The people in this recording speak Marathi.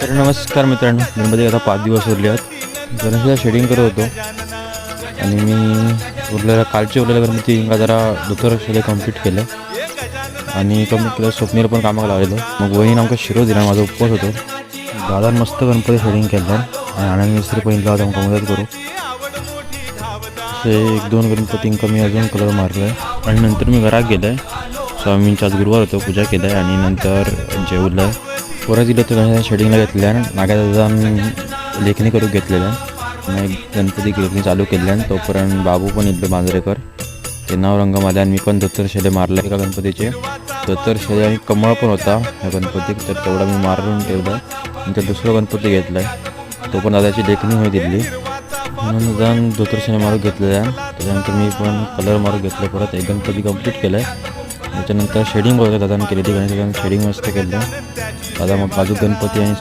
तर नमस्कार मित्रांनो, गणपती आता 5 दिवस उरले आहेत. गणेशाला शेडिंग करत होतो आणि मी उरलेल्या गणपती इंगा जरा दुसरं कंप्लीट केलं आणि कंप्लीट केलं. स्वप्नीला पण कामाला लावलेलं. मग वहीन आमका शिरो दिला. माझा उपवास होतो. दादा मस्त गणपती शेडिंग केलं आणि आनंद मिस्त्री पहिला होता. आमका मदत करू असे 1-2 गणपतींका मी अजून कलर मारलो आहे आणि नंतर मी घरात गेलो आहे. स्वामींचा आज गुरुवार होतो, पूजा केलं आहे आणि नंतर जेवलं आहे. परत दिलं तर गणेशाला शेडिंगला घेतलं आहे. नाग्याचा जाऊन लेखणी करून घेतलेलं आहे. मग गणपती लेखणी चालू केली आहे. तोपर्यंत बाबू पण इथले मांजरेकर ते नाव रंगामध्ये आणि मी पण दत्तर शेले मारले एका गणपतीचे. दत्तर शेले आणि कमळ पण होता ह्या गणपतीत, तर तेवढा मी मारून ठेवला. नंतर दुसरा गणपती घेतला आहे, तो पण दादाची लेखणी होई दिली म्हणून जाऊन दत्तर शेले मारून घेतलेलं आहे. त्याच्यानंतर मी पण कलर मारून घेतलं. परत एक गणपती कंप्लीट केला आहे. त्याच्यानंतर शेडिंग बघा दादाने केली ती. गणेशाने शेडिंग मस्त केलं दादा. मग बाजू गणपती आणि